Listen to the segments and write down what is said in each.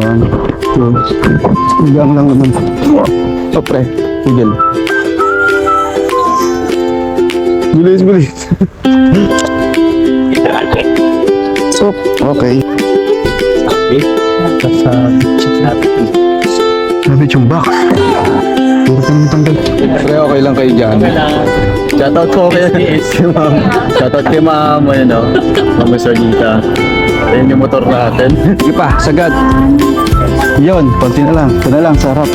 Yan. Hanggang lang naman. O pre, tigil. Bilis, bilis. So, okay. Sabi chumbak. Puro ka naman tanggal. Pre, okay lang kayo dyan. Shoutout ko kay Ma'am. Shoutout kay Ma'am, ano, Ma'am Solita. Ayun yung motor natin. Sige pa, sagad. Yun, konti na lang. Ito na lang, sarap.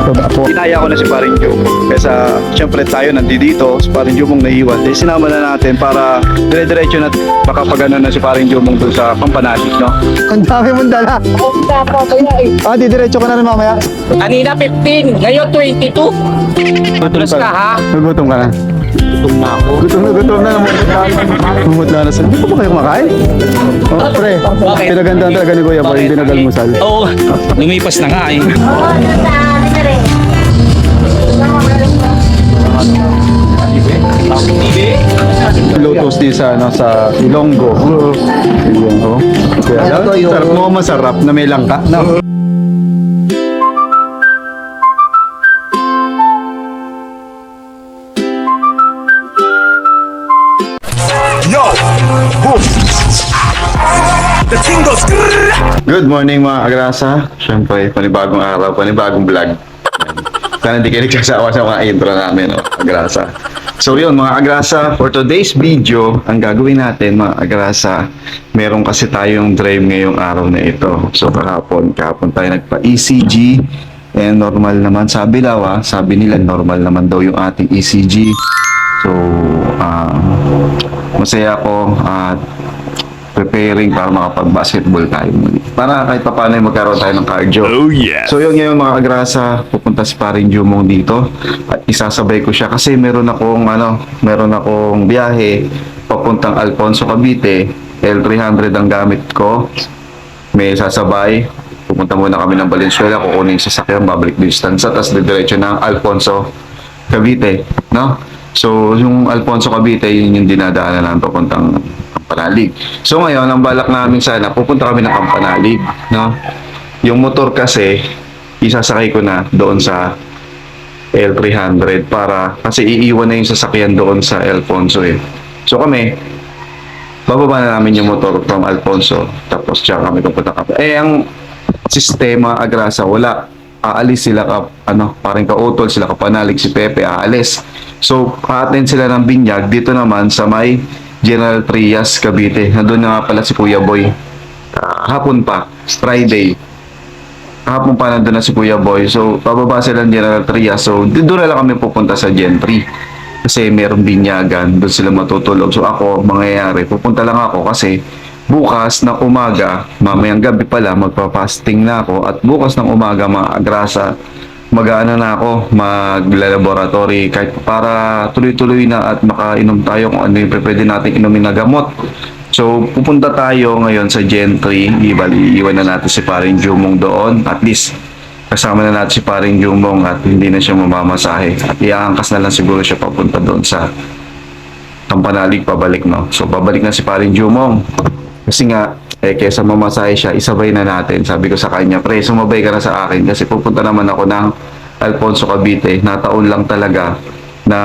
Baba po. Kinaya ko na si Paring Jumong. Kesa, syempre tayo nandito, si Paring Jumong nahiwan. Eh, sinama na natin para dire-diretso na baka pagano na si Paring Jumong doon sa Pampanalig, no? Ang dami mong dala. Ah, didiretso ka na rin mamaya. Kanina 15, ngayon 22. Plus ka ha? Nagutom ka na. Gutom na ako. Gutom na naman. Bumutla na sa... Hindi pa ba kayo kumakain? Oh, pre. Pinagandaan talaga ni Kuya Boy, yung binagalmusal. Oo, lumipas na nga eh. Lotus din sa, ano, sa Ilonggo. Ilonggo. Kaya, sarap mo, masarap na may langka. No? Good morning mga agrasa. Siyempre, panibagong araw, panibagong vlog. Sana hindi kayo nagsasawa sa mga intro namin, no? Agrasa. So yun mga agrasa, for today's video, ang gagawin natin mga agrasa, meron kasi tayong drive ngayong araw na ito. So kahapon tayo nagpa-ECG, and normal naman sabi nila normal naman daw yung ating ECG. So masaya ako at preparing para makapag-basketball tayo muli. Para kahit pa paano magkaroon tayo ng cardio. Oh yes! So yun ngayon mga agrasa, pupunta si Paring Jumong dito at isasabay ko siya kasi meron akong biyahe papuntang Alfonso, Cavite. L300 ang gamit ko. May sasabay. Pupunta muna kami ng Valenzuela, kukunin yung sasakyan, babalik distansya, tapos diretso ng Alfonso, Cavite. No? So yung Alfonso, Cavite, yun yung dinadaanan namin papuntang Kampanalig. So ngayon, ang balak namin sana, pupunta kami ng Kampanalig, no? Yung motor kasi, isasakay ko na doon sa L300 kasi iiwan na yung sasakyan doon sa Alfonso eh. So kami, bababa na namin yung motor from Alfonso, tapos tsaka kami pupunta Kampanalig. Eh, ang sistema agrasa, wala. Aalis sila parang kautol sila Kapanalig, si Pepe aalis. So, a-attend sila ng binyag dito naman sa may General Trias, Cavite. Nandun na nga pala si Kuya Boy. Hapon pa, Friday. Hapon pa nandun na si Kuya Boy. So, pababa sila ng General Trias. So, doon na lang kami pupunta sa Gen 3. Kasi merong binyagan. Doon sila matutulog. So, ako, mangyayari. Pupunta lang ako kasi bukas ng umaga, mamayang gabi pala, magpa-fasting na ako. At bukas ng umaga, mga agrasa, mag-aano na ako, magla-laboratory kahit para tuloy-tuloy na at makainom tayo kung ano yung pwede natin inumin na gamot. So, pupunta tayo ngayon sa Gen 3. Iiwan na natin si Paring Jumong doon. At least, kasama na natin si Paring Jumong at hindi na siya mamamasahe. At iangkas na lang siguro siya papunta doon sa Kampanalig pabalik, no? So, pabalik na si Paring Jumong. Kasi nga, kesa mamasahe siya, isabay na natin. Sabi ko sa kanya, pre, sumabay ka na sa akin kasi pupunta naman ako ng Alfonso, Cavite. Nataon lang talaga na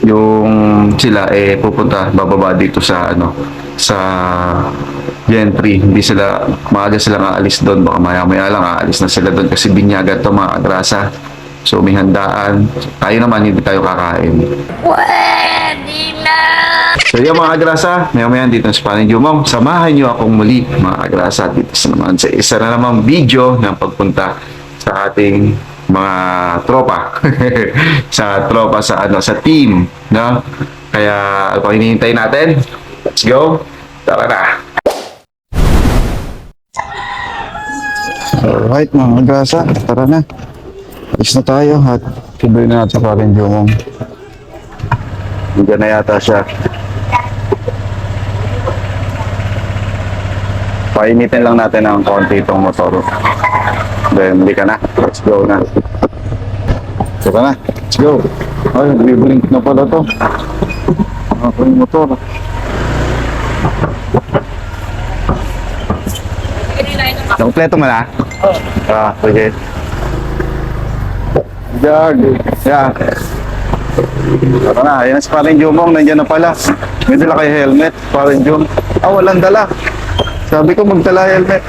yung sila pupunta, bababa dito sa sa Gen 3. Hindi sila, maaga sila aalis doon. Baka maya-maya lang aalis na sila doon kasi binyagan to mga agrasa. So may handaan. Tayo naman, hindi tayo kakain. Pwede na! So yung mga agrasa, maya-maya dito sa Paring Jumong, samahan nyo akong muli mga agrasa dito naman sa isa na namang video ng pagpunta sa ating mga tropa. Sa tropa sa team, no? Kaya ano hinihintay natin? Let's go. Tara na. Alright mga agrasa, tara na. Alis na tayo at tuloy na natin sa Paring Jumong. Hindi na yata siya. Painitin lang natin ng konti itong motor. Then, hindi ka na. Let's go na. Tara na. Let's go. Ay, nag-blink na pala to. Ako yung motor. Kompleto mo na? Sige. Jag. Yeah. Tara na, ayan si Paring Jumong, nandiyan na pala. May dala kayo helmet, Paring Jum. Walang dala. Sabi ko magdala helmet.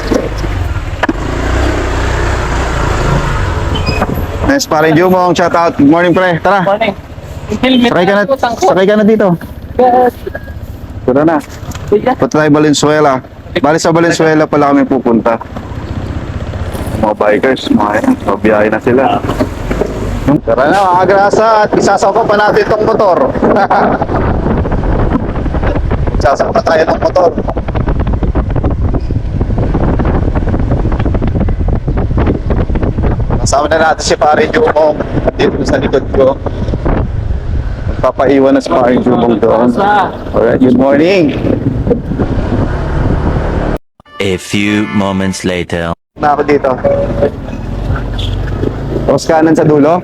Nice, Paring Jumong, shout out. Good morning, pre. Tara, Morning. Helmet sakay ka na dito. Tara na. Punta tayo Valenzuela. Bali sa Valenzuela pala kami pupunta. Mga bikers, mga yan. Mabiyahe na sila. Tara na mga grasa at isasapa pa natin itong motor. Isasapa tayo ng motor. Kasama na natin si Paring Jumong dito sa likod ko. Magpapaiwan na si Paring Jumong doon. Alright, good morning. A few moments later. Na ako dito. Tapos kanan sa dulo.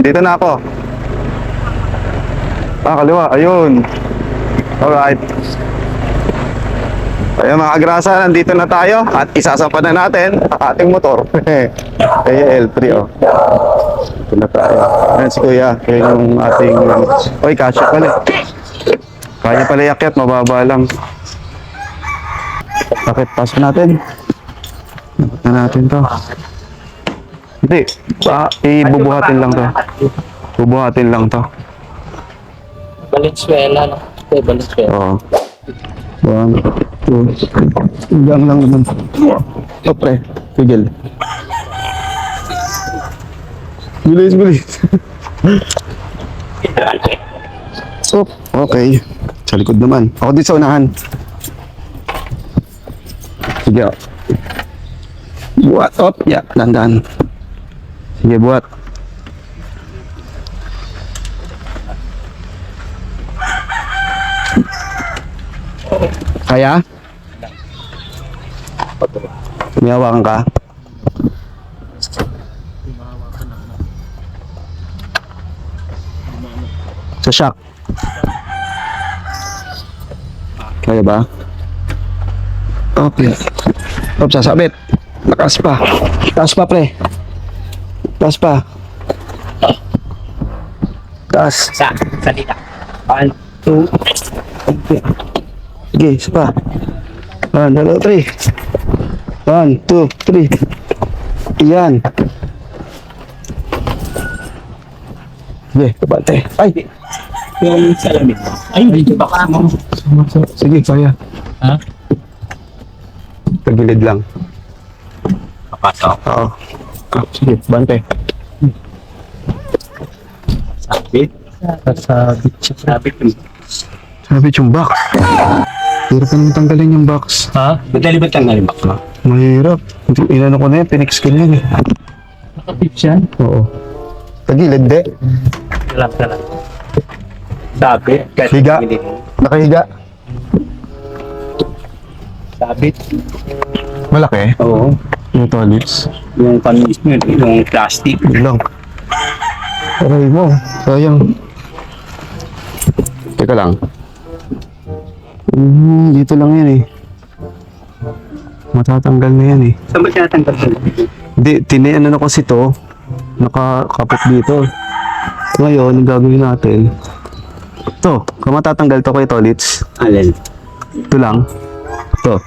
Dito na ako. Kaliwa. Ayun. Alright. Ayun mga agrasa, nandito na tayo at isasapa na natin ang ating motor. Kaya L3 oh. Ito na tayo. Ayan si Kuya. Kaya yung ating... Oy, kasya pala. Kaya pala yakyat, mababa lang. Bakit? Pasok natin. Bakit na natin to? Hindi. Ibubuhatin lang to. Bubuhatin lang to. Valenzuela, no? Okay, Valenzuela. Oo. 1, 2. Hanggang lang naman. Oh, pre. Tigil. Bilis, bilis. Oh, okay. Sa likod naman. Ako dito sa unahan. Sige. Buat. Op. Yeah. Dandan. Sige, buat. Kaya? May hawakan ka? Sa shock. Kaya ba? Okay. Op, sasabit. Lakas pa. Taas pa, pre. Taas pa. Taas. Salita. 1, 2. Okay. Sige, isa pa. 1, 2, 3. 1, 2, 3. Yan. Sige, kabante. Ay! Yung salamin. Ay, hindi ba ka mo? Sige, kaya. Ha? Tagilid lang. Papasok. Oo. Sige, bante. Sabit. Sabit siya. Sabit yung... Sabit yung box. Hirap ka naman tanggalin yung box. Ha? Madali ba tanggalin ba ko? Mahirap. Inano ko na yan, pinix ko na yan eh. Nakapit yan? Oo. Tagilid, de. Talang. Sabit. Higa. Nakahiga. Sabit. Malaki? Oo. Yung toilets. Yung panis mo yun, yung plastic. Yun lang. Aray mo. Sayang. Teka lang. Dito lang yan eh. Matatanggal na yan eh. Saan ba tinatanggal ko? Hindi, tinianan ako kasi to. Nakakapit dito. Ngayon, ang gagawin natin. Ito, kung matatanggal to kay Tolits. Alin? Ito lang. Ito.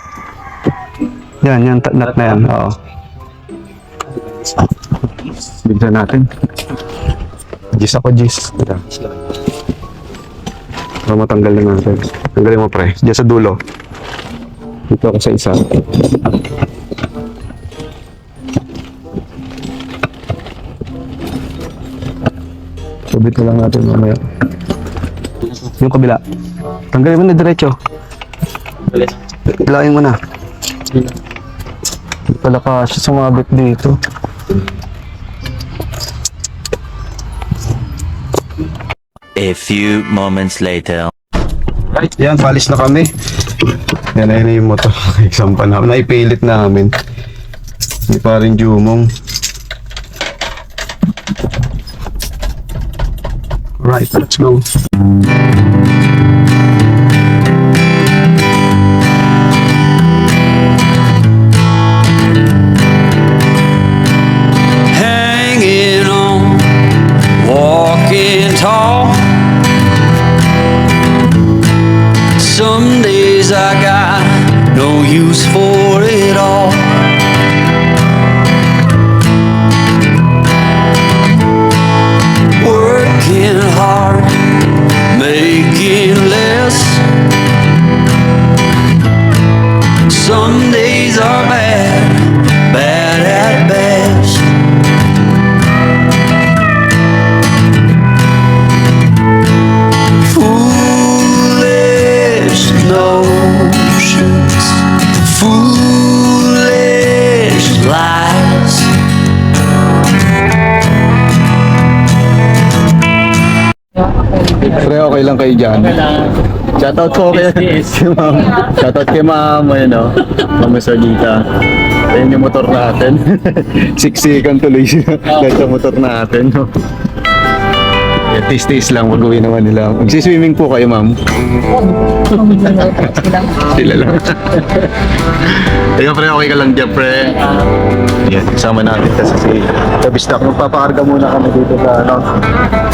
Yan, nut na yan. Oo. Bigyan natin. Gis ako, gis. Ito. Kung matanggal na natin. Tanggalin mo, pre. Diyan sa dulo. Dito ako sa isa. Subit na lang natin mamaya. Yung kabila. Tanggalin mo na diretso. Alin? Ilayin mo na. Pala ka siya sumabit dito. A few moments later. Right, yan, palis na kami. Yan na yung motor. Isang panahon. Naipilit namin. Hindi pa rin Jumong. Right, let's go. Some days I got no use for it all. Working hard, making less. Some days are bad, bad at best. Foolish notions, foolish lies. Pre, okay lang kayo dyan. Shoutout po kay ma'am. Shoutout kay ma'am, Ma'am Solita. Ayan yung motor natin. Siksikan tuloy siya. Dahil sa motor natin. Taste lang, mag-uwi naman nila. Magsiswimming po kayo, ma'am. Sila lang. Ayun, pre, okay ka lang dyan, pre. Yan, kasama natin kasi si Tabistak. Magpapakarga muna kami dito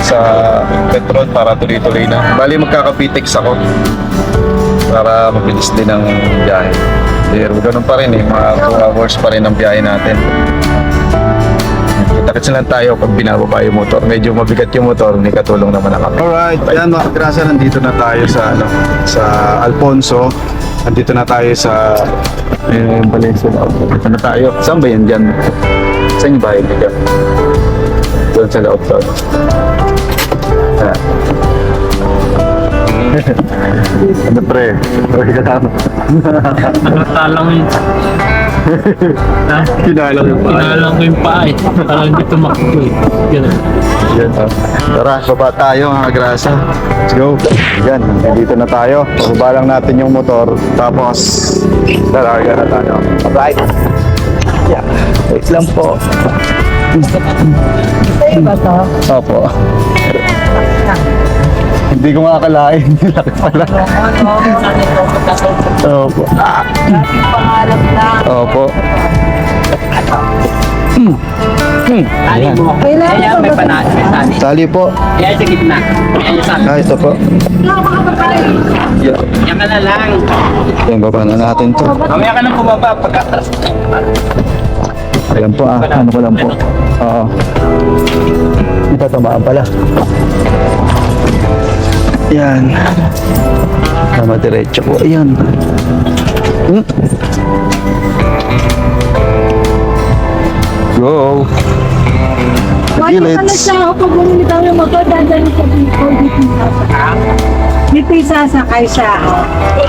sa petrol para tuloy-tuloy na. Bali, magkakapitex ako para mabilis din ang biyahe. Pero ganun pa rin mga 2 hours pa rin ang biyahe natin. Kita-kits lang tayo pag binababa yung motor. Medyo mabigat yung motor, may katulong naman ako. Alright, yan mga kagrasa, nandito na tayo sa Alfonso. Nandito na tayo sa Valencia. Dito na tayo. Saan ba yan dyan? Saan yung bahay nila? Doon sa loob doon. Ano pre? Okay ka tama. Talang yun. Kinalang yung bahay. Inalang ko yung paa eh. Parang hindi tumakbo eh. Ganun. Yan, tara, baba tayo mga kagrasa. Let's go. Yan, dito na tayo. Baba lang natin yung motor. Tapos, larga na tayo. Alright. Yeah. Wait lang po. Opo. Hindi ko makakalain. Laki pala. Opo. Opo. Tali mo. Kaya may panalo. May tali. Tali po. Kaya sa gitna. Kaya sa Ah, ito po. Yan ka na lang. Yan, baba na natin to. Mamaya ka nang bumaba pagkatras. Ayan po ano ko lang po. Oo. Ito tamaan pala. Yan. Tama diretso po. Ayan. Go. Bakit Gilid. pala siya ako pag bumili kami motor, dadali sa Bicol, dito isasakay siya.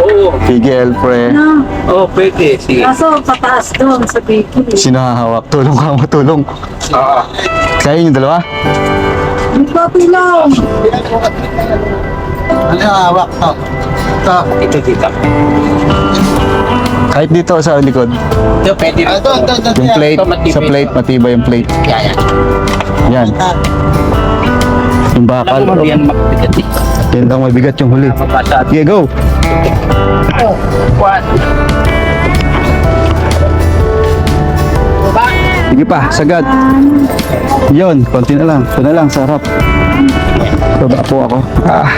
Oo. Tigil, pre. No? Oo, pwede. Sige. Kaso pataas doon sa Bicol. Sino hahawak? Tulong ka mo, tulong. Oo. Kaya yung dalawa? May copy lang. Ano hawak to? Ito. Ito dito. Kahit dito sa likod. Ito pwede. Yung plate, sa plate, matibay yung plate. Yan. Yan. Yung bakal. Alam mo, yan mabigat eh. Yan lang mabigat yung huli. Mapasa. Okay, go. What? Baba. Sige pa, sagad. Yun, konti na lang. Ito na lang, sa harap. Baba po ako. Ah.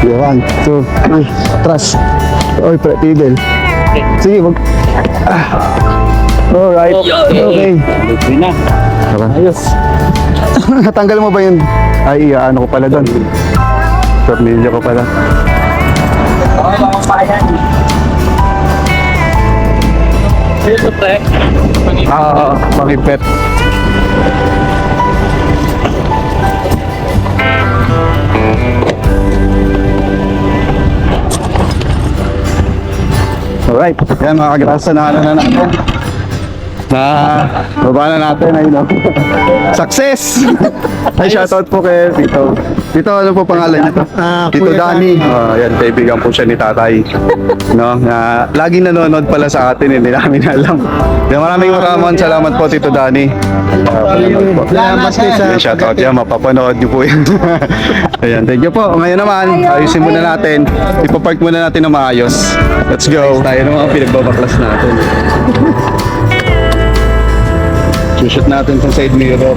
Okay, 1, 2, 3. Atras. Oy, pre, tigil. Sige, mag... Ah. Alright. Okay. Libre na. Tara. Ayos. Natanggal mo ba yun? Ay, ano ko pala doon. Tornilyo ko pala. Oo, mga payan. Ito, pre. Makipet. Alright, yan mga kagrasa na natin. Baba na natin, ayun o. Success! Ay, shoutout po kay Tito. Tito, ano po pangalan niya? Tito Danny. Yan, kaibigan po siya ni Tatay. No, na laging nanonood pala sa atin, hindi namin alam. Kaya maraming salamat po, Tito Danny. Salamat po sa shoutout yan, mapapanood niyo po yan. Ayan, thank you po. Ngayon naman, ayusin muna natin. Ipapark muna natin na maayos. Let's go. Tayo ng mga pinagbabaklas natin. Shoot natin sa side mirror.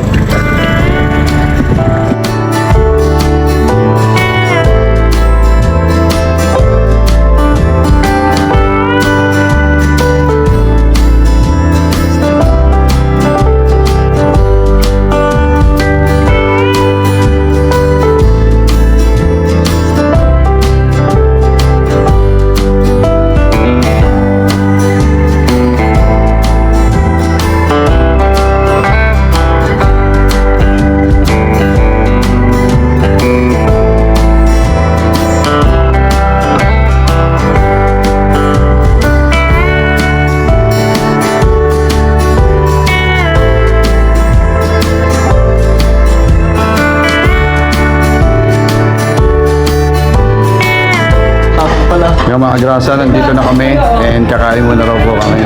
Yung mga grasa, nandito na kami and kakain muna raw po kami.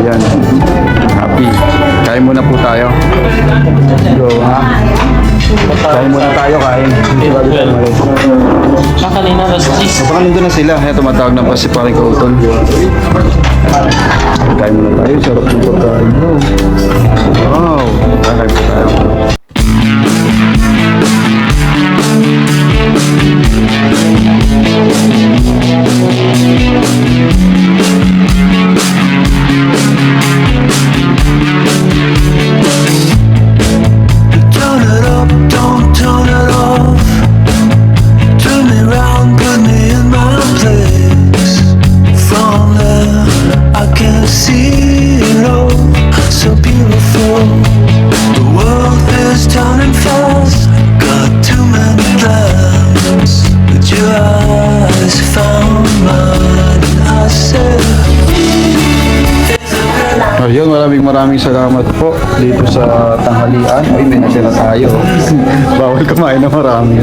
Ayan. Happy. Kain muna po tayo. Go, ha? Kain muna tayo, kain. Kanina, Baka nandun na sila. Kaya tumatawag na pa si Paring Kauton. Kain muna tayo. Sarap ng pagkain. Wow. Kain po tayo. Turn it up, don't turn it off. Turn me round, put me in my place. From there, I can see it all. So beautiful. The world is turning fast. Got too many plans. But your eyes found mine. And I said, Ayun, maraming salamat po dito sa tanghalian. Ay, may natira tayo. Bawal kumain na marami.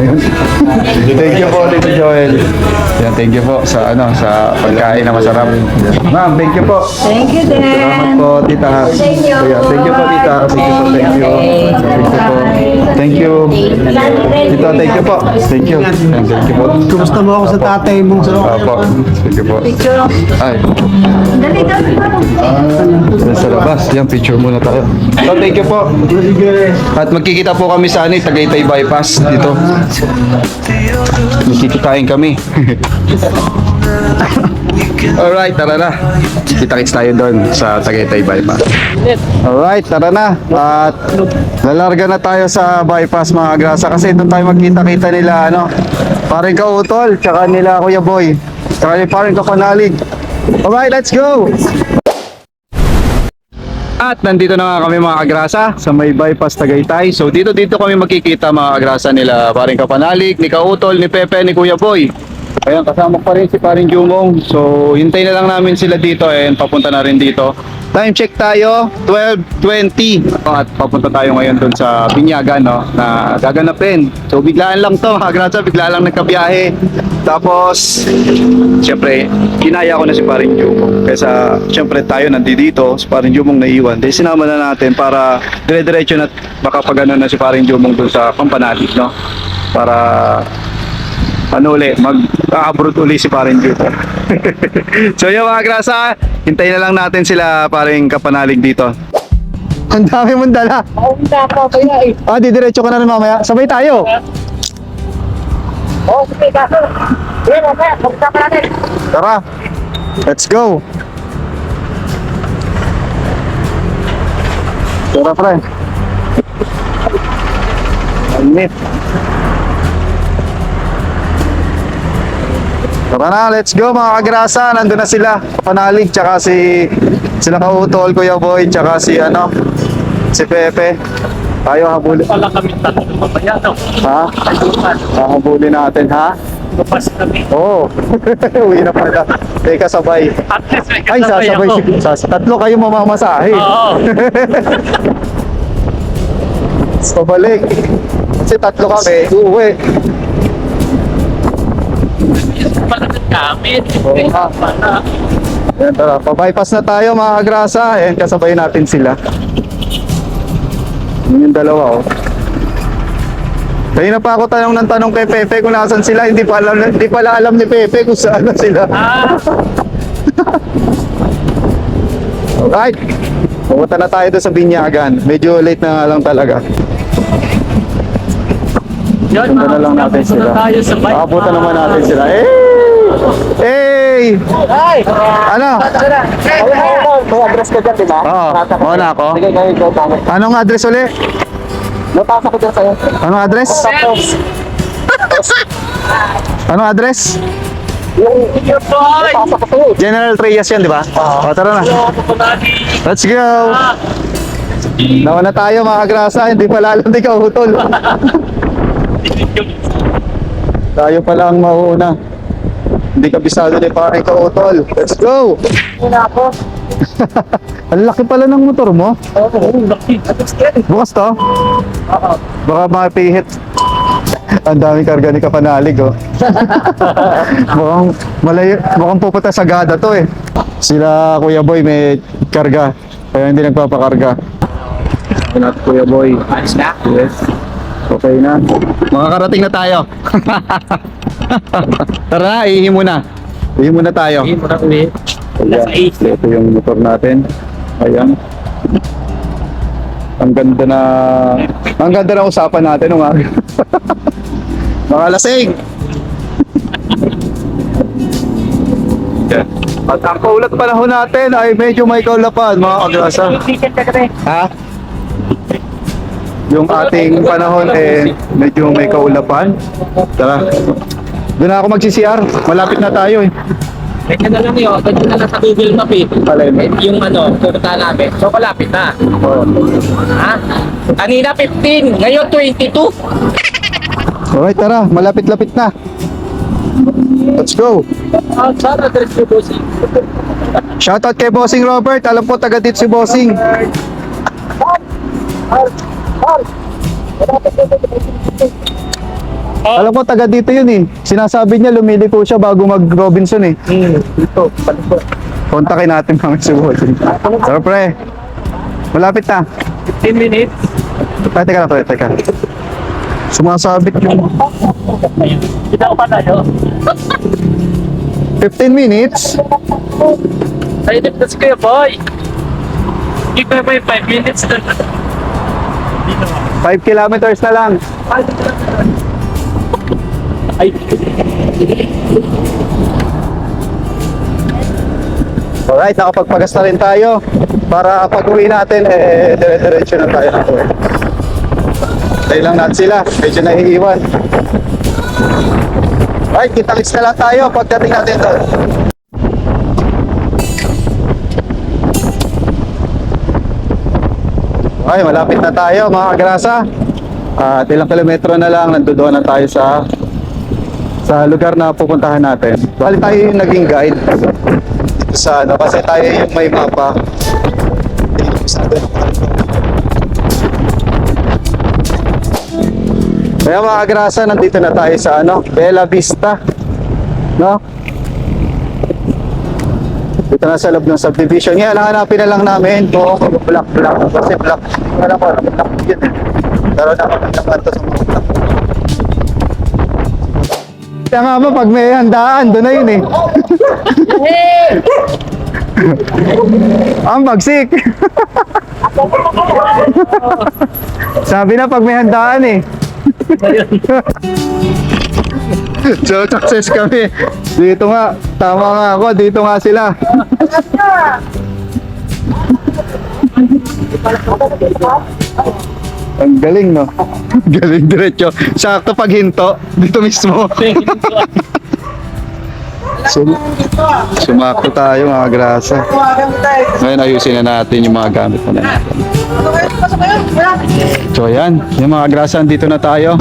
Thank you po, Tito Joel. Yan, thank you po sa sa pagkain na masarap. Ma'am, thank you po. Thank you, Salamat Dan. po, Tita. Thank you. Kaya, thank you po, Tita. Thank you po, thank you. Thank you po. Thank you. Tito, thank you po. Thank you. Thank you po. Kumusta mo ako sa tatay mo? Apo. Thank you po. Picture. Ay, Dali, dali. sa labas. Yan, picture muna tayo. So, thank you po. At magkikita po kami sa Tagaytay Bypass dito. Magkikitain kami. Alright, tara na. Kita-kits tayo doon sa Tagaytay Bypass. Alright, tara na. At lalarga na tayo sa bypass mga grasa kasi doon tayo magkita-kita nila Paring Kautol, tsaka nila Kuya Boy, tsaka ni Paring Kapanalig. Alright, let's go! At nandito na nga kami mga kagrasa sa may bypass Tagaytay. So dito kami magkikita mga kagrasa nila Paring Kapanalig, ni Kautol, ni Pepe, ni Kuya Boy. Ayan, kasama pa rin si Paring Jumong. So hintay na lang namin sila dito and papunta na rin dito. Time check tayo, 12:20. At papunta tayo ngayon doon sa Binyagan na gaganapin. So biglaan lang to mga kagrasa, biglaan lang nagkabiyahe. Tapos siyempre, ginaya ko na si Paring Jumong. Kaysa siyempre tayo nandito, si Paring Jumong naiwan. Dahil sinama na natin para dire-diretso na baka pagano na si Paring Jumong doon sa Pampanalig, para mag-abroad uli si Paring Jumong. So yung mga grasa, hintayin na lang natin sila Paring Kapanalig dito. Ang dami mong dala. Paunta ko kaya eh. Didiretso ka na rin mamaya. Sabay tayo. Oh, sige, kaso. Yan, mamaya, pumunta ka natin. Tara. Let's go. Tara, pre. Init. Tara na, let's go mga kagrasa. Nandun na sila. Kapanalig, tsaka sila Kautol, Kuya Boy, tsaka si Pepe. Tayo habulin. Wala kami tatlo mamaya, no? Ha? Habulin natin, ha? Lupas kami. Oo. Uwi na pala. Teka, sabay. At least may Ay, kasabay sasabay. ako. Tatlo kayo mamamasahe. Oo. Pabalik. Kasi tatlo kami, uuwi. Pala ng gamit. Oo nga. Pala. Ayan, tara. Pa-bypass na tayo mga kagrasa. Ayan, kasabay natin sila. Yun yung dalawa, Kanina pa ako tanong ng tanong kay Pepe kung nasan sila. Hindi pala alam ni Pepe kung saan na sila. Alright. Pumunta na tayo doon sa Binyagan. Medyo late na nga lang talaga. Yan, Punta na lang natin sila. tayo sa bike. Makapunta naman natin sila. Hey! Ay! Ano? May address ka dyan, di ba? Oo, mauna ako. Sige, kayo, ikaw tama. Anong address uli? Napasa ko dyan sa'yo. Anong address? Tapos, Anong address? yung boy! Napasa ko sa'yo. General Trias yan, di ba? O, tara na. Let's go! Nauna tayo mga kagrasa, hindi pala alam di Kautol. Tayo pala ang mauuna. Hindi kabisado ni Paring Kautol. Let's go! Muna ako. Ang laki pala ng motor mo. Oo, laki. Bukas to? Oo. Baka makapihit. Ang daming karga ni Kapanalig, oh. mukhang pupunta sa Gada to, eh. Sila Kuya Boy may karga, kaya hindi nagpapakarga. At Kuya Boy. Ayos na? Yes. Okay na. Makakarating na tayo. Tara na, ihi muna. Ihi muna tayo. Hindi mo na uwi. Nasa 8. Ito yung motor natin. Ayan. Ang ganda na usapan natin, mga mga lasing. At ang kaulat panahon natin ay medyo may kaulapan, mga kagrasa. Ha? Yung ating panahon medyo may kaulapan. Tara. Doon na ako mag-CCR. Malapit na tayo, eh. Kaya na lang yun. Ganyan na lang sa Google Map eh. Alin? Yung pupunta namin. So, malapit na. Ha? Kanina 15. Ngayon 22. Alright, tara. Malapit-lapit na. Let's go. Sana diretso po si. Shoutout kay Bossing Robert. Alam po, taga dito si Bossing. Alam ko, taga dito yun, eh. Sinasabi niya, lumili po siya bago mag-Robinson, eh. Dito. Paliko. Kontakin natin mga si Bossing. Tara, pre. Malapit na. 15 minutes. Ay, teka lang, pre. Teka. Sumasabit yung Kita ko pa tayo. 15 minutes. Sa inip na si Kuya Boy. Hindi pa yung 5 minutes na. 5 kilometers na lang. Ay. Alright, nakapagpagas na rin tayo. Para pag uwi natin, dire-diretso na tayo. Tayo lang natin sila. Medyo naiiwan. Alright, kita-kits na lang tayo pagdating natin doon. Okay, malapit na tayo mga kagrasa. At ilang kilometro na lang, nandoon na tayo sa lugar na pupuntahan natin. Bali tayo yung naging guide dito sa ano, kasi tayo yung may mapa. Kaya mga kagrasa, nandito na tayo sa ano, Bella Vista. No? Dito na sa loob ng subdivision. Ngayon, hanapin na lang namin kung black. Kasi black. Wala ko, black yun eh. Pero nakapaglapan to sa mga black. Kaya nga ba, pag may handaan, doon na yun eh. Ang bagsik. Sabi na pag may handaan eh. So, success kami. Dito nga, tama nga ako, dito nga sila. Ang galing, no? Galing diretso. Sakto pag hinto, dito mismo. Sumakto tayo mga grasa. Ngayon ayusin na natin yung mga gamit na natin. So yan, yung mga grasa, dito na tayo.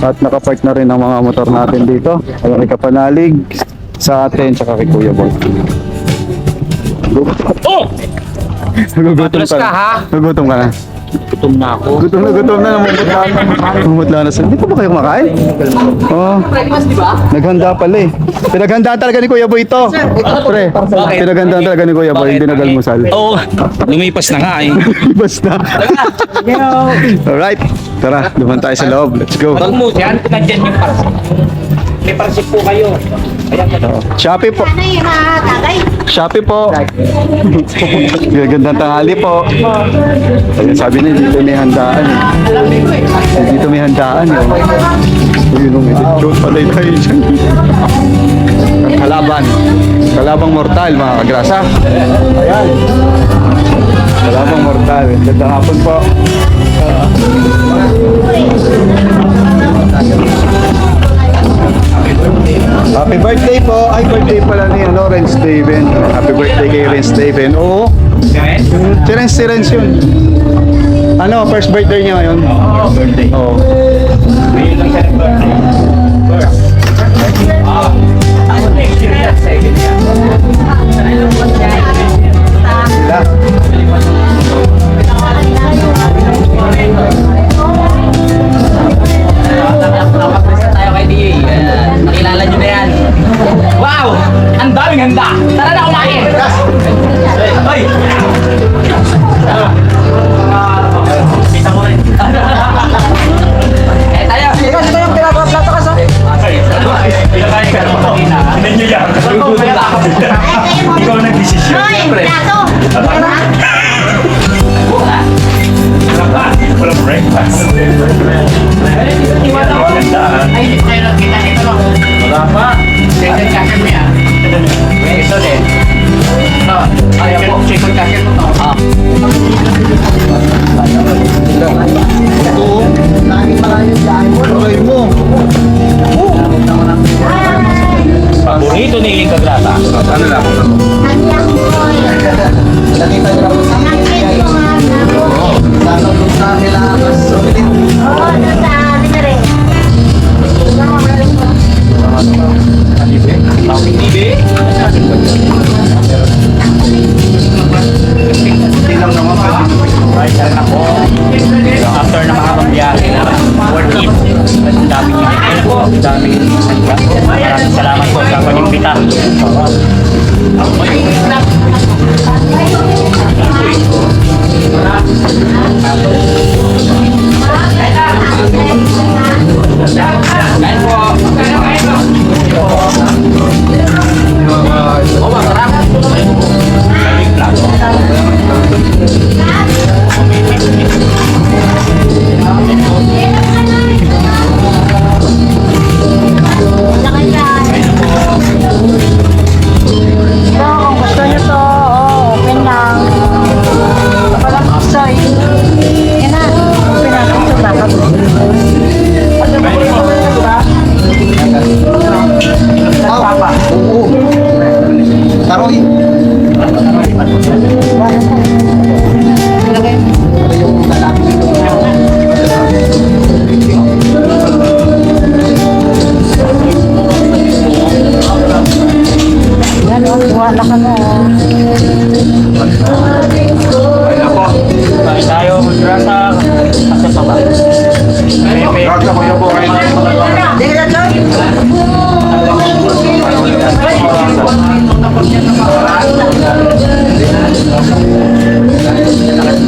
At nakapark na rin ang mga motor natin dito. Ayun, kay Kapanalig, sa atin, tsaka kay Kuya Boy. Oh! Nagugutom Madalas ka ka, ha? na. Nagugutom ka na. Gutom na ako. Gutom na, namumutla na. Hindi pa ba kayo kumakain? Oo. Naghanda pala eh. Pinaghandaan talaga ni Kuya Boy ito. Pre, pinaghandaan talaga ni Kuya Boy, hindi nagalmusal. Oo. Lumipas na nga eh. Basta. Alright, tara, duman tayo sa loob. Let's go. Wag mo dyan. Nandyan yung parasip. May parasip po kayo. Ayan ka daw. Shopee po. Shopee po. Gagandang tanghali po. Ayun, sabi niya, dito may handaan eh. Dito may handaan eh. Ayun, may joke palay tayo dyan. Kalaban. Kalabang mortal, mga kagrasa. Ayan. Kalabang mortal. Gandang hapon po. Happy birthday po. Ay, birthday pala ni Renz Daven. Happy birthday kay Renz Daven. Oo. Si Renz yun. Ano, first birthday niya ngayon? Oo, birthday. Oo. Sila. Mag-umpisa tayo kay DA. Nakilala nyo na yan. Wow! Ang daming handa! Tara na kumain! Hoy! Kita mo rin. Eh tayo! Ito yung pinag-plato ka sa? Pinakain ka naman. Hindi nyo yan. Gugutom lang. Ikaw nag-desisyon. Siyempre. Walang breakfast. Ay, hindi tayo nakita nito. Wala pa. Second cashier mo yan. May isa din. Ayaw po, second cashier mo to. Paborito ni Kagrata. Ano lang? Tawag TV. Hindi lang naman pwede. Right, saan ako? After na mahabang biyahe na worth it. Ang daming binigay po. Ang daming salita. Maraming salamat po sa pag-imbita. Kain po. Oh, masarap. Kung gusto nyo to, open lang. Walang soy. Yan na. Open na. Ito bakit? Taroy. Yan o. Wala ka mo. Kain tayo, magrasa. Kasi pa ba? Rasa ko yung po kayo.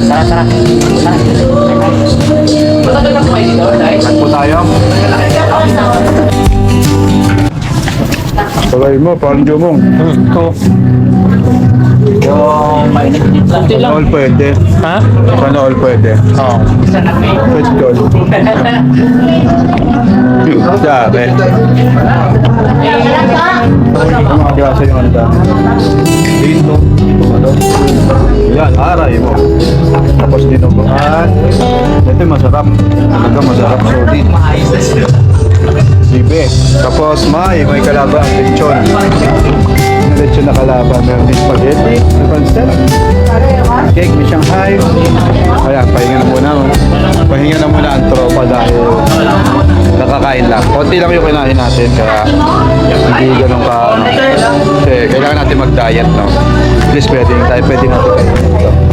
Tara, tara. Matagal na kumain dito, guys. Po tayo. Sabay mo, parang jumong. Yung mainit dito lang. Kunti lang. All pwede. Ha? Sana all pwede. Oo. Question. Sabi. Mga grasa yung anda. Dito. Ano? Yan, aray mo. Tapos dinuguan. Ito yung masarap. Talaga masarap. Solid. Sibe. Tapos may kalaban. Lechon. Lechon na kalaban. Meron din spaghetti. May pansel. Cake, may Shanghai. Ayan, pahinga na muna. Pahinga na muna ang tropa dahil nakakain lang. Konti lang yung kinain natin kaya hindi ganun ka ano. Kasi kailangan natin mag-diet, no? At least pwede natin kain.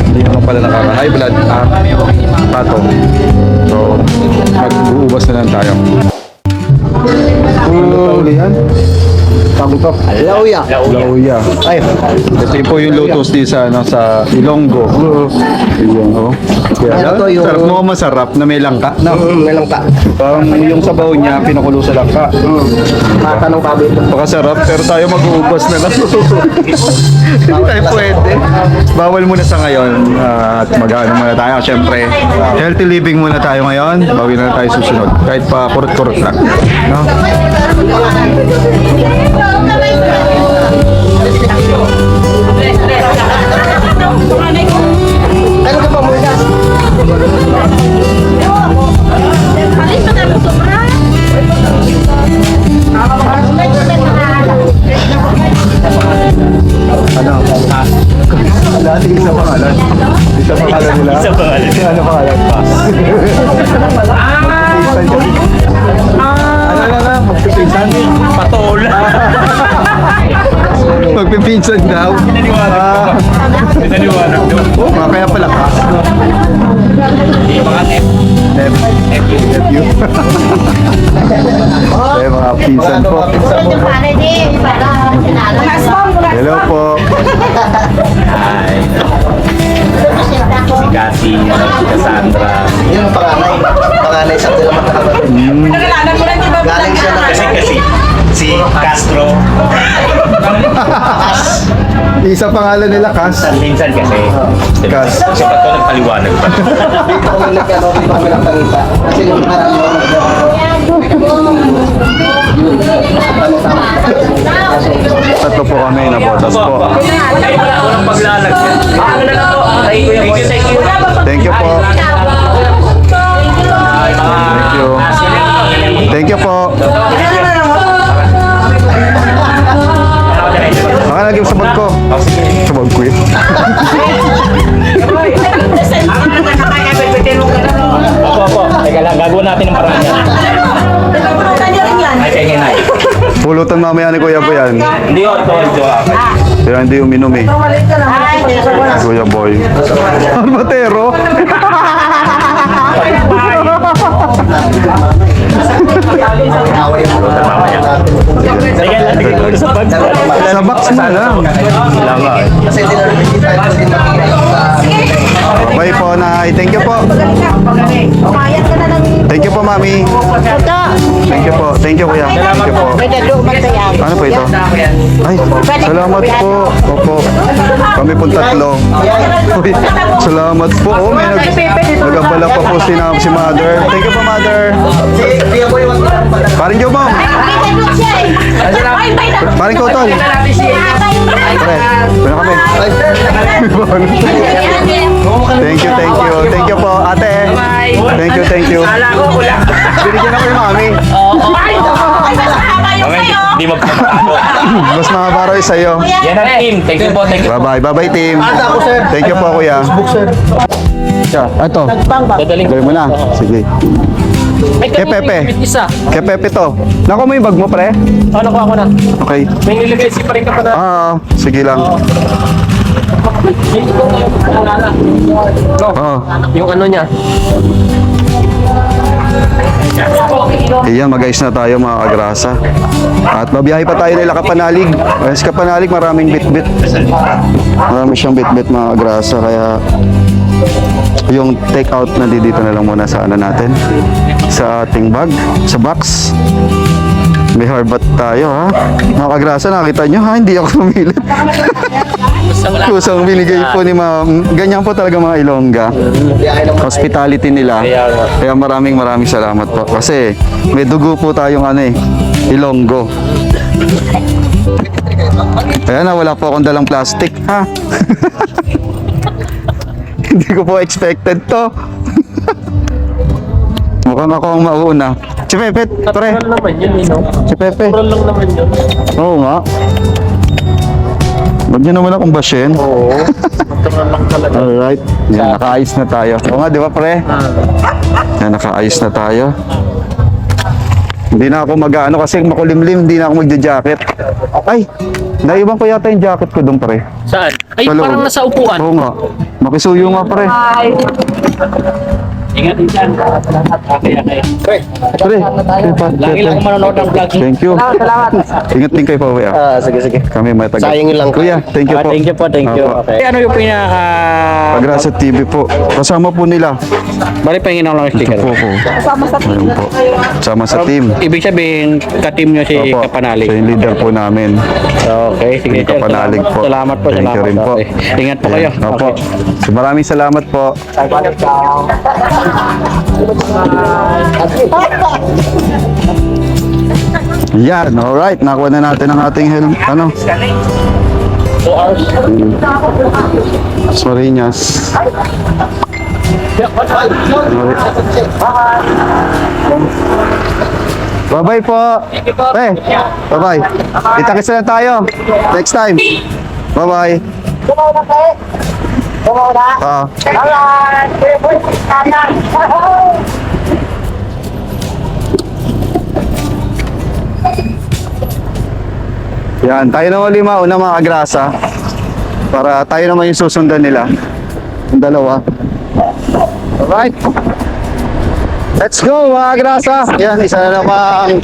Hindi naman pala nakaka-high blood pato. So, mag-uubos na lang tayo. Yan. Tagutap. Lauya. Lauya. Ay, ito po yung lotus di sa Ilonggo. Ayun, oh. Kaya, Ito yung- sarap mo masarap na may langka. No? May lang ka. Parang yung sabaw niya, pinakulo sa langka. Matanong pa ba ito? Pakasarap, pero tayo mag-uubos na lang. Hindi tayo pwede. Bawal muna sa ngayon. At mag-ano muna tayo. Siyempre, healthy living muna tayo ngayon. Bawi na tayo susunod. Kahit pa kurot-kurot lang. No? Ano ka pa muna? Ano? Dati isa pangalan. Isa pangalan nila. Isa pangalan. Ano pangalan? Pass. Ano na? Magpipinsan? Patola. Magpipinsan daw. Pinaniwanag ko ba? Pinaniwanag ko. Kaya pala pass. Di mga Nephew. Eh, mga pinsan po. Hello po. Hi. Si Cassie, si Cassandra. Yun ang panganay. Panganay sa sila magkakapatid. Galing siya ng Kasi si Castro. Isa pangalan nila, Cas. Minsan kasi. Cas. Kasi ba't ito nagpaliwanag pa? dito ko yung nagkano dito kami ng pangita. Kasi yung parang Tatlo po kami na botas po. Walang paglalag. Thank you, thank you. Thank you po. Thank you. Thank you po. Baka lagyan sa bag ko. Sa bag ko eh. Opo. Teka lang, gagawin natin ng paraan yan. Ay, kaya nga. Pulutan mamaya ni Kuya Boy yan. Hindi ko, ito. Kaya hindi uminom eh. Kuya Boy. Armatero. Teka lang, tigil ko sa bag. Sa box mo lang. kasi dinarapit tayo din Bye po, Nay. Thank you po. Umayat ka na ng Thank you po, Mami. puto. Thank you po. Thank you, Kuya. Thank you po. May dalo magsayaw. Ano po ito? Ay, salamat po. Opo. Kami po tatlo. Uy, salamat po. Oh, may nag-abala pa po si Mother. Thank you po, Mother. si Kuya Boy Paring Joe, Mom. May dalo siya eh. Paring Kotol. Pare, pwede kami. Thank you, thank you. Thank you po, ate. Thank you, thank you. Binigyan ako ni Mami. Hindi magpapatago. Mas makabaro sa'yo. Yan ang team. Thank you po, thank you. Bye-bye. Bye-bye, team. Thank you po, Kuya. Ito. Dadaling Gawin mo na. Sige. Kay Pepe. Kay Pepe to. Naku mo yung bag mo, pre? Ano ko ako na? Okay. May nilagay si paring ka pa na. Sige lang. Yung ano niya. Iyan, mag-ayos na tayo mga kagrasa. At babiyahe pa tayo nila Kapanalig. Sa Kapanalig, maraming bit-bit. Marami siyang bit-bit mga kagrasa. Kaya yung take out na dito na lang muna sa ano natin. Sa ating bag, sa box. May harbat tayo ha. Mga kagrasa, nakita nyo ha, hindi ako pumilit. Kusang binigay po ni ma'am. Ganyan po talaga mga Ilongga. Hospitality nila. Kaya maraming salamat po. Kasi may dugo po tayong ano eh, Ilonggo. Kaya na, wala po akong dalang plastic ha. Hindi ko po expected to. Mukhang ako ang mauna. Si Pepe, pre. naman yun, Si Pepe. lang naman yun. Oo nga. Huwag niyo naman akong bashin. Oo. Natural lang talaga. Alright. Yan, nakaayos na tayo. Oo nga, di ba pre? Yan, nakaayos na tayo. Hindi na ako mag-ano kasi makulimlim, hindi na ako magja-jacket. Ay, naiwan ko yata yung jacket ko doon pre. Saan? Ay, Sa loob. parang nasa upuan. Oo nga. Makisuyo nga pre. Ingat din dyan. Pre. Lagi lang ako manonood ng vlog. Thank you. Ingat din kayo pa uwi ah. sige. Kami may taga. Sayangin lang. Kuya, thank you po. Thank you. Opo. Okay. Ano yung pinaka... Pagrasa TV po. Kasama po nila. Bali, pahingin ako lang yung Ito sticker. po po. Ayun po. Sama sa team. Ibig sabihin, ka-team nyo si Opo. Kapanalig. Siya yung leader po namin. Okay, sige. Yung Kapanalig po. Salamat po. Thank you rin po. Okay. Ingat po kayo. Ayan. Opo. Okay. Maraming salamat po. Yan, alright. Nakuha na natin ang ating ano? 2 hours. Sorriñas. Bye-bye po. Bye-bye. Kita-kits na tayo. Next time. Bye-bye. Yan, tayo na uli mauna mga kagrasa. Para tayo naman yung susundan nila. Yung dalawa. Alright. Let's go mga grasa. Yan, isa na namang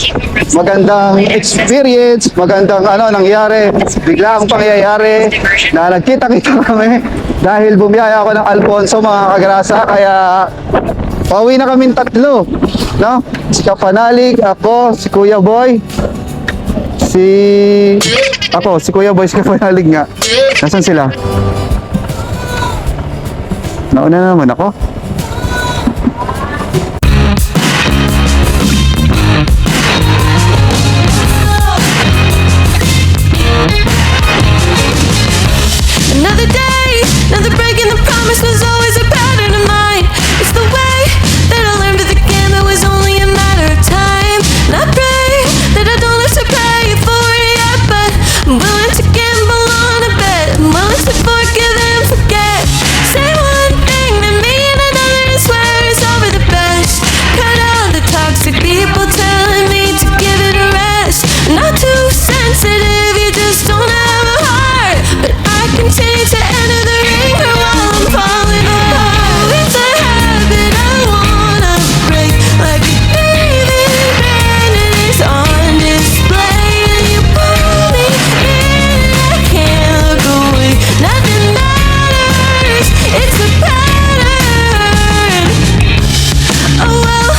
magandang experience, magandang nangyari. Bigla akong pangyayari na nagkita-kita kami dahil bumiyaya ako ng Alfonso mga kagrasa. Kaya pauwi na kaming tatlo. No? Si Kapanalig, ako, si Kuya Boy, si Kuya Boy, si Kapanalig nga. Nasaan sila? Nauna na naman ako. Another day, another break in the promise was always a pattern of mine. It's the way that I learned that the game it was only a matter of time. And I pray that I don't have to pay for it yet, but I'm willing to gamble on a bet. I'm willing to forgive and forget. Say one thing to me and another and swear it's over the best. Cut out the toxic people telling me to give it a rest. I'm not too sensitive, you just don't have a heart. But I continue to enter the ringer while I'm falling apart. It's a habit I wanna break, like a David brand and it's on display. And you pull me in, I can't look away. Nothing matters, it's a pattern. Oh well,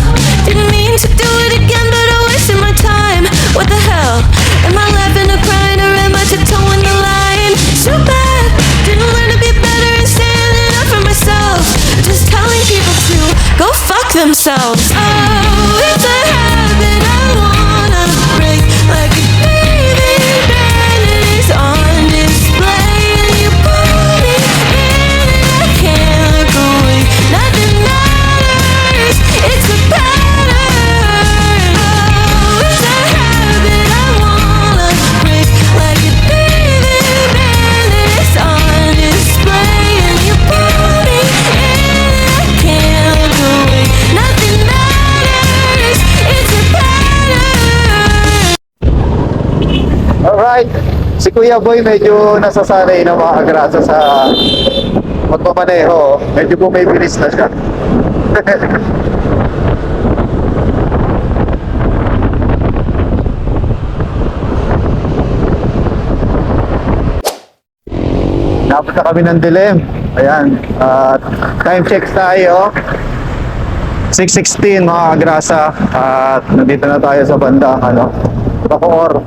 didn't mean to do it again, but I wasted my time. What the hell? Am I laughing or crying or am I tiptoeing the line? So bad, didn't learn to be better and standing up for myself. Just telling people to go fuck themselves. Oh, it's a habit I wanna break, like a David brand and it's on display. And you pull me in and I can't look away. Nothing matters, it's a pattern. Oh, it's a habit I wanna break, like a David brand and it's on display. And you pull me in and I can't look away. Nothing matters, it's a pattern. Alright, si Kuya Boy medyo nasasanay na mga kagrasa sa magpapamaneho. Medyo bumibilis na siya. Napos na kami ng dilim. Ayan, time check tayo. 6:16 mga kagrasa. At nandito na tayo sa bandang Bacoor.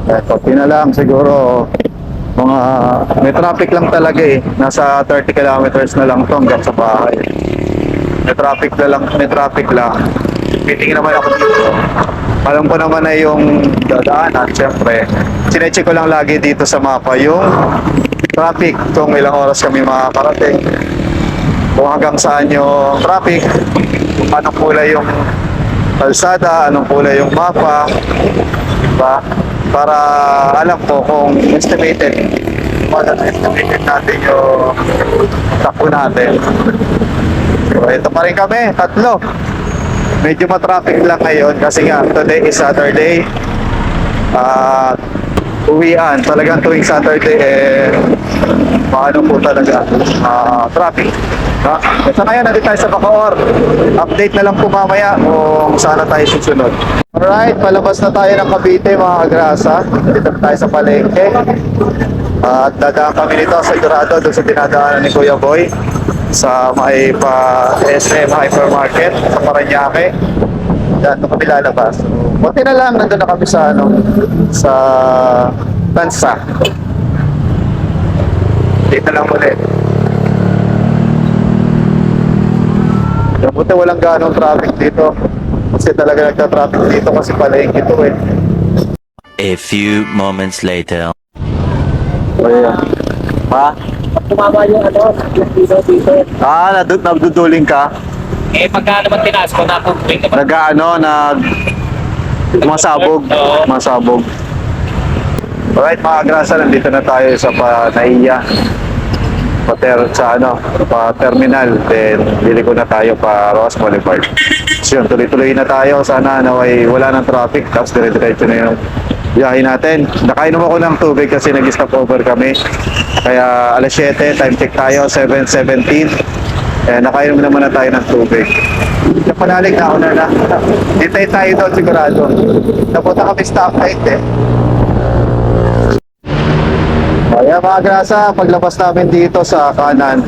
Konti na lang siguro, mga may traffic lang talaga eh. Nasa 30 kilometers na lang to hanggang sa bahay. May traffic lang. Titingin naman ako dito. Alam ko naman na yung dadaanan, syempre. Sinecheck ko lang lagi dito sa mapa yung traffic kung ilang oras kami makakarating. Kung hanggang saan yung traffic, kung anong kulay yung kalsada, anong kulay yung mapa, diba? Para alam ko kung estimated natin yung takbo natin. So, ito pa rin kami, tatlo. Medyo matraffic lang ngayon kasi nga today is Saturday. Uwian, talagang tuwing Saturday paano po talaga traffic. So ngayon nandito tayo sa Bacoor. Update na lang po mamaya kung saan na tayo susunod. Alright, palabas na tayo ng Cavite mga kagrasa. Dito na tayo sa palengke. At dadaan kami nito sa Dorado, doon sa dinadaanan ni Kuya Boy sa may SM Hypermarket sa Parañaque. Yan, doon kami lalabas. Buti na lang, nandun na kami sa sa Tansa. Dito lang ulit. Buti walang ganong traffic dito. Kasi talaga nagka-traffic dito kasi palengke ito eh. A few moments later. Ayan. Pa? Tumama yung dito. Nagduduling ka? Eh, pagka naman tinaas ko, napupuling naman. Masabog. Alright mga grasa, nandito na tayo sa Panaiya. Pa-terminal. Then, bili ko na tayo pa Ross Boulevard. So yun, tuloy-tuloy na tayo. Sana wala ng traffic. Tapos dire-diretso na yung biyahe natin. Nakainom ako ng tubig kasi nag-stop over kami. Kaya alas 7, time check tayo, 7:17. Nakainom naman na tayo ng tubig. Yung panalig na ako na. Hintay tayo doon sigurado. Napunta kami stoplight eh. Kaya mga grasa, paglabas namin dito sa kanan,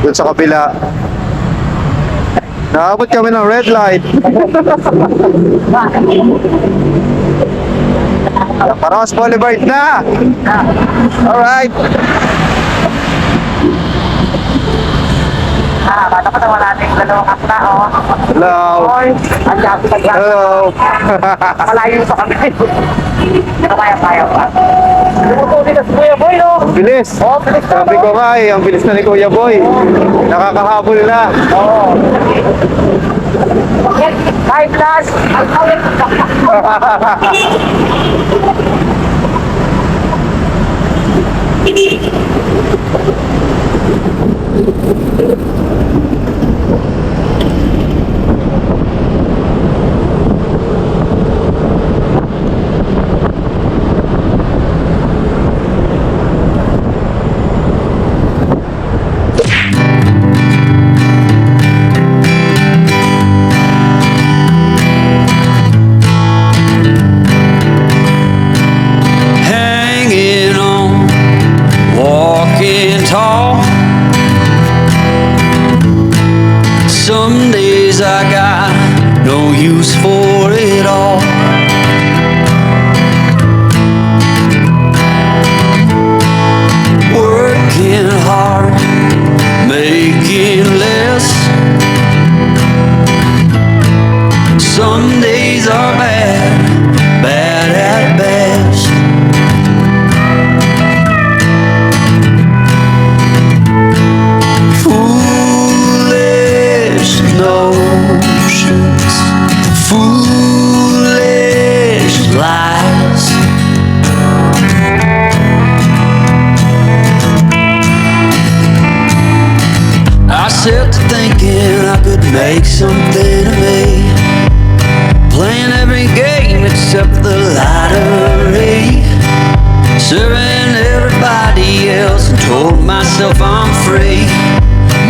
doon sa kabila, naabot kami ng red light. Paros Boulevard na! Alright! Bata ko wala natin dalawang akta, oh. Hello! Oy, ang dami ka dyan. Hello! Malayo sa kami. Kaya pa. Lumutunin na si Kuya Boy, no? Ang bilis! Oh, bilis na, Sabi no? ko nga eh, ang bilis na ni Kuya Boy. Nakakahabol na. Oo. 5 plus, ang tawid. Hanging on, walking tall. Some days I got no use for it all. Working hard, making less. Some days are bad at best. Foolish notions, foolish lies. I set to thinking I could make something of me, playing every game except the lottery, serving everybody else and told myself I'm free.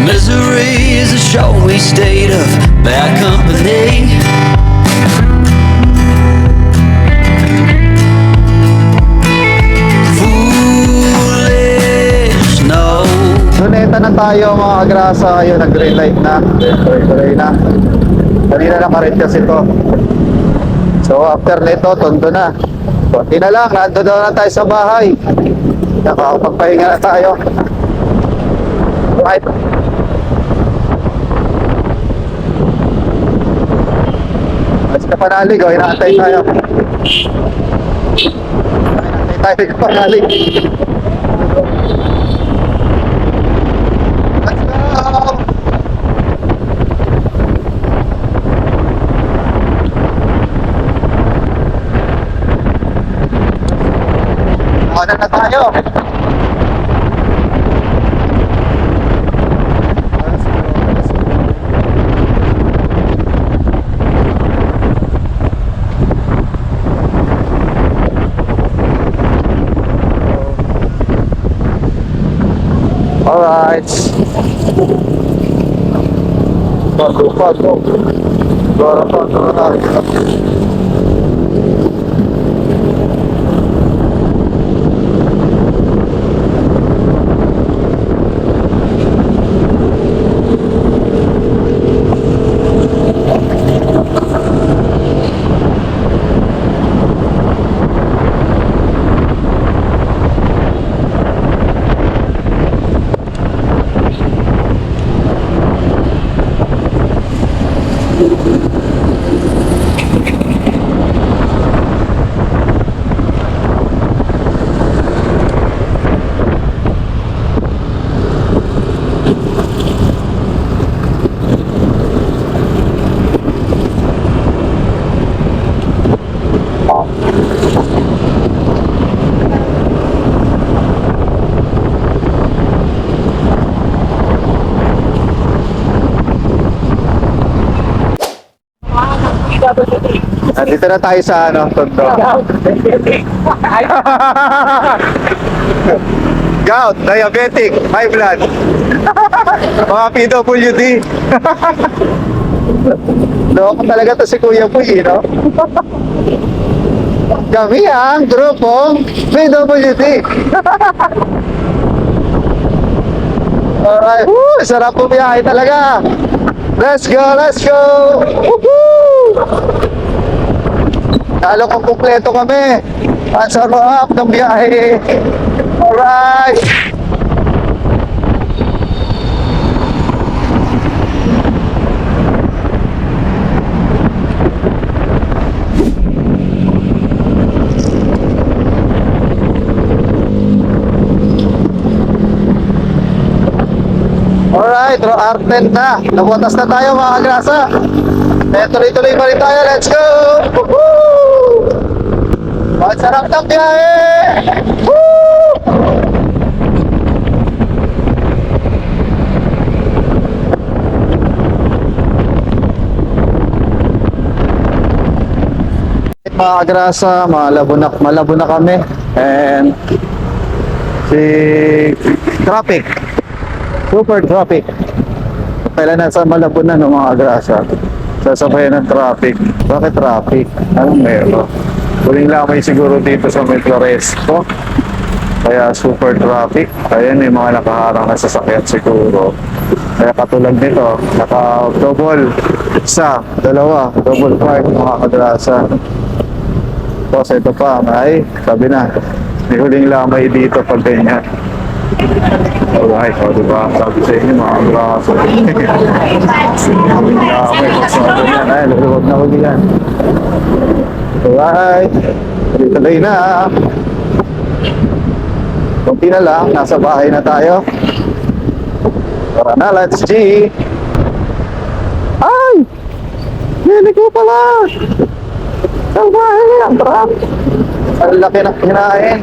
Misery is a showy state of bad company. Foolish, no. Luneta na tayo mga agrasa. Ayun, nag-green light na. Tuloy na. Kanina naka-red kasi to. So after nito, tondo na. Konti na lang, nando na tayo sa bahay. Nakakapagpahinga na tayo. Right. Mas ka panalig, oh, inaantay tayo. Inaantay tayo sa panalig. Let's go! Ano na tayo? Alright. Pago. Pago na. Nandito na tayo sa ano, Tondo. Gout, diabetic, high blood. Mga PWD. Loko talaga to si Kuya Puy, no? Kami ang grupong BWD. Alright, woo, sarap po biyahe talaga. Let's go, let's go! Woohoo! Lalo kung kumpleto kami. Ang sarap ng biyahe. Alright! Alright, R10 na. Nabutas na tayo mga kagrasa. Tuloy-tuloy pa rin tayo. Let's go! Woohoo! Ang sarap ng biyahe! Woo! Mga kagrasa, malabo na kami. And si traffic. Super traffic. Kailan nasa Malabo na ng mga grasa. Sasabayan ng traffic. Bakit traffic? Anong meron? Huling lamay siguro dito sa Metro Resco. Kaya super traffic. Ayan, may mga nakaharang na sasakyan siguro. Kaya katulad nito, naka-double. Isa, dalawa, double park mga kadrasa. Tapos ito pa, ay, sabi na, may huling lamay dito pag ganyan. Alright, o diba? Sabi sa inyo mga braso. Huling lamay, kung sabi yan, ay, luluwag na huli yan. Alright, tuloy na. Kunti na lang, nasa bahay na tayo. Tara na, let's G! Ay! Hindi ko pala! Sa bahay, ang trap! Ang laki ng kinain.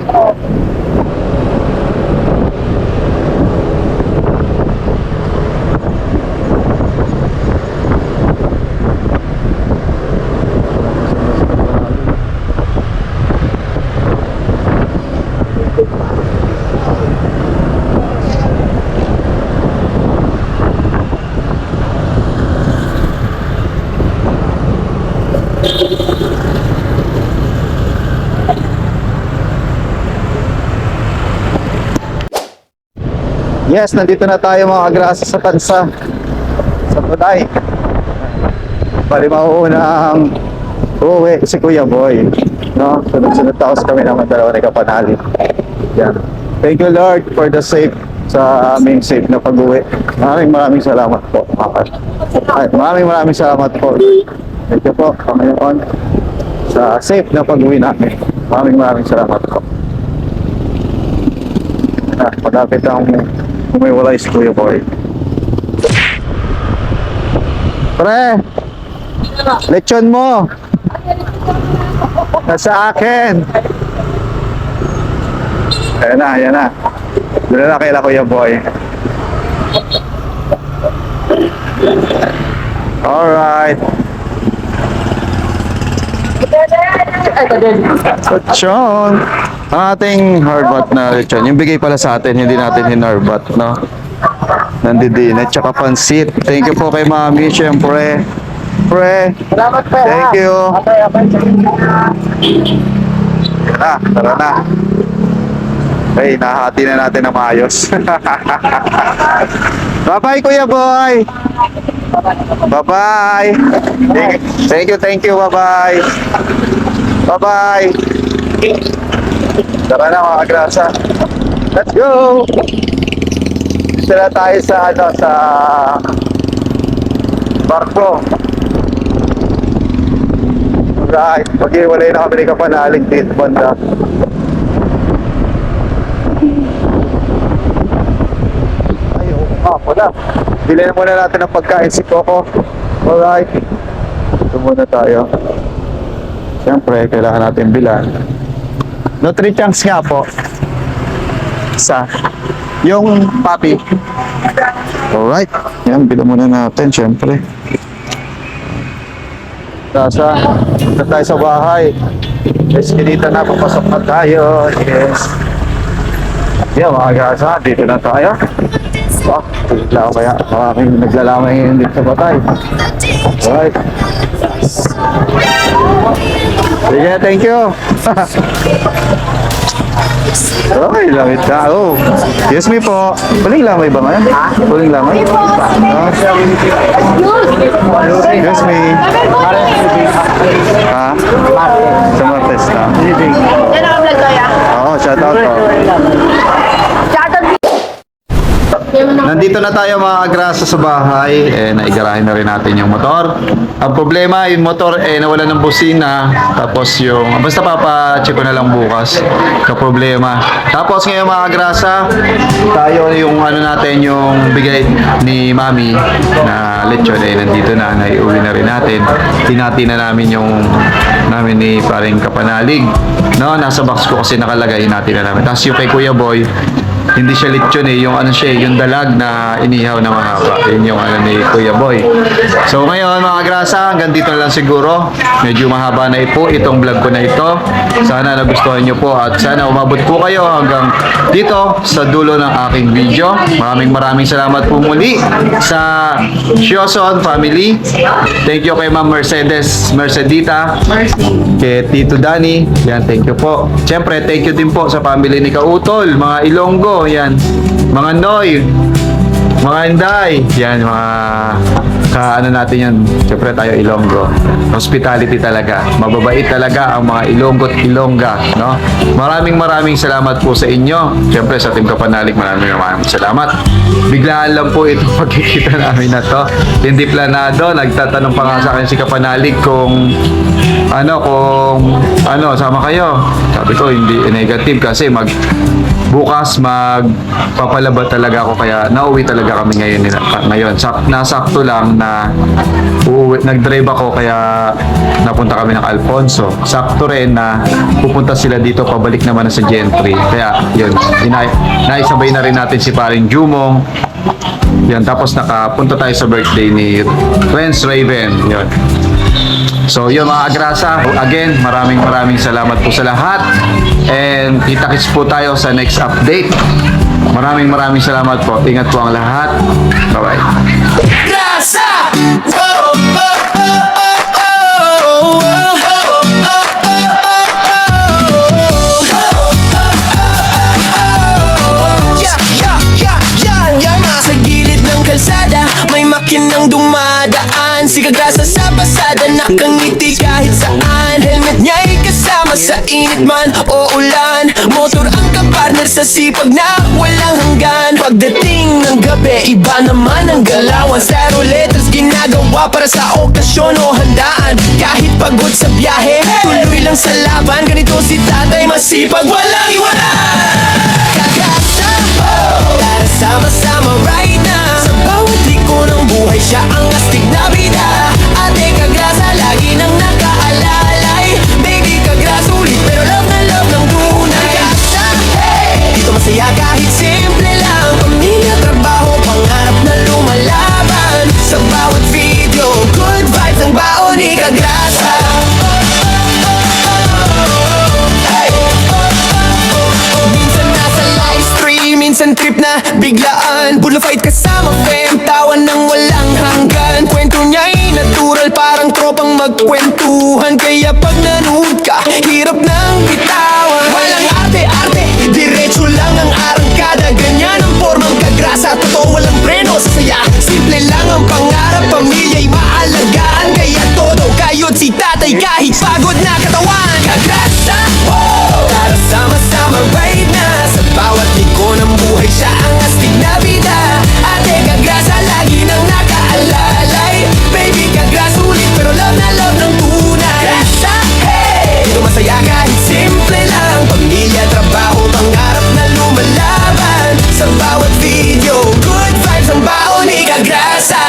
Yes, nandito na tayo mga kagrasa sa Tansa. Sa Tunay. Bali mauuna ang uuwi si Kuya Boy. No? Sunod-sunod taos kami naman dalawa ni Kapanali. Yan. Thank you Lord for the safe sa aming safe na pag-uwi. Maraming salamat po. Maraming salamat po. Thank you po, Panginoon, sa safe na pag-uwi namin. Maraming salamat po. Malapit ang umiwalay si Kuya Boy. Pre! Lechon mo! Nasa akin! Ayan na. Doon na kaila Kuya Boy. Alright. Lechon! Ang ating hardbat na lechon. Yung bigay pala sa atin, hindi natin hinarbat, no? Nandidin at saka pansit. Thank you po kay Mami, syempre. Pre, Salamat po. thank you. Tara na. Hey, nahati na natin ng maayos. Bye-bye, Kuya Boy. Bye-bye. Thank you. Bye-bye. Bye-bye. Tara na mga kagrasa. Let's go. Dito na tayo sa barko. Alright, mag-iwalay na kami ni Kapanalig dito banda. Wala. Bilhin na muna natin ang pagkain si Coco. Alright. Ito muna tayo. Siyempre, kailangan natin bilan. Nutri-chunks nga po. Isa. Yung papi. Alright. Yan, bilan muna natin, siyempre. Punta tayo sa bahay. Eskinita na, papasok na tayo. Yes. Yan, mga gasa, dito na tayo. Naglalamay dito sa batay. Alright. Sige, thank you. Okay, langit ka. Oh. Yes, me po. Puling lamay ba man? Puling lamay? Yes, me. Ha? Sa Martes na. Yan ang vlog ko ya. Oo, shout out po. Nandito na tayo mga agrasa sa bahay. Naigarahin na rin natin yung motor. Ang problema, yung motor nawala ng busina. Tapos yung, basta papacheck ko na lang bukas. Problema. Tapos ngayon mga agrasa, tayo yung ano natin, yung bigay ni Mami na lechon nandito na, naiuwi na rin natin. Tinati na namin yung namin ni paring Kapanalig. No, nasa box ko kasi nakalagay, hinati na namin. Tapos yung kay Kuya Boy, hindi siya lechon yung ano siya, yung dalag na inihaw na mahaba. Yun yung ano ni Kuya Boy. So ngayon mga grasa, hanggang dito na lang siguro. Medyo mahaba na po itong vlog ko na ito. Sana nagustuhan nyo po at sana umabot po kayo hanggang dito sa dulo ng aking video. Maraming salamat po muli sa Shioson family. Thank you kay Ma'am Mercedita. Kay Tito Danny. Yan, thank you po. Siyempre, thank you din po sa family ni Kautol, mga Ilonggo. Yan, mga Noy, mga Inday, yan, mga ano natin yan, siyempre tayo Ilonggo, hospitality talaga, mababait talaga ang mga Ilonggo at Ilongga, no? Maraming salamat po sa inyo, siyempre sa Team Kapanalig, maraming salamat. Biglaan lang po itong pagkikita namin na to, hindi planado. Nagtatanong pa nga sa akin si Kapanalig kung sama kayo. Sabi ko hindi negative kasi bukas magpapalaba talaga ako, kaya nauwi talaga kami ngayon. Nasakto lang na nag-drive ako, kaya napunta kami ng Alfonso. Sakto rin na pupunta sila dito, pabalik naman na sa Gentry. Kaya yun, naisabay na rin natin si paring Jumong. Yan, tapos nakapunta tayo sa birthday ni Renz Raven. Yun. So yun mga agrasa, again maraming salamat po sa lahat, and kita-kits po tayo sa next update. Maraming salamat po, ingat po ang lahat, bye bye. Grasa! Sa gilid ng kalsada may makinang dumadaan. Si Kagrasa sa pasada, nakangiti kahit saan. Helmet niya'y kasama sa init man o ulan. Motor ang kapartner sa sipag na walang hanggan. Pagdating ng gabi, iba naman ang galawan. Zero letters ginagawa para sa okasyon o handaan. Kahit pagod sa biyahe, tuloy lang sa laban. Ganito si tatay, masipag, walang iwanan. Kagrasa, tara sama-sama right now. Sa bawat liko ng buhay, siya ang astig na bida. Ate Kagrasa, lagi nang nakaalalay. Baby Kagrasa, ulit pero love na love ng tunay. Kagrasa, hey! Dito masaya kahit simple lang. Pamilya, trabaho, pangarap na lumalaban. Sa bawat video, good vibes ang baon ni Kagrasa. Minsan nasa live stream, minsan trip na biglaan. Bullfight kasama fam, tawan ng walang hanggan. Kwento niya'y natural, parang tropang magkwentuhan. Kaya pag nanood ka, hirap ng bitawan. Walang arte-arte, diretso lang ang arangkada. Ganyan ang formang Kagrasa, totoo walang preno sa saya. Simple lang ang pangarap, pamilya'y maalagaan. Kaya todo kayod si tatay kahit pagod na katawan. Kagrasa, tara sama-sama right na. Sa bawat liko ng buhay, siya ang astig na bida. Ate Kagrasa, lagi nang nakaalalay. Baby Kagrasa, ulit pero love na love ng tunay. Kagrasa, hey! Dito masaya kahit simple lang. Pamilya, trabaho, pangarap na lumalaban. Sa bawat video, good vibes ang baon ni Kagrasa.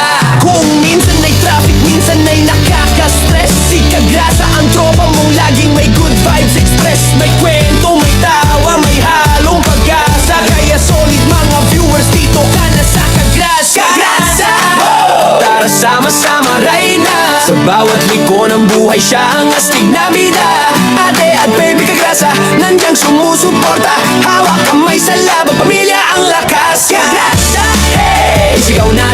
Kung minsan ay traffic, minsan ay nakaka-stress, si Kagrasa ang tropa mong laging may good vibes express. May kwento, may tawa, may halong pag-asa. Kaya solid mga viewers, dito ka na sa Kagrasa. Kagrasa! Tara sama-sama right na. Sa bawat liko ng buhay, siya ang astig na bida. Ate at baby Kagrasa, nandiyan sumusuporta. Hawak kamay sa laban, pamilya ang lakas. Kagrasa, hey! Sigaw na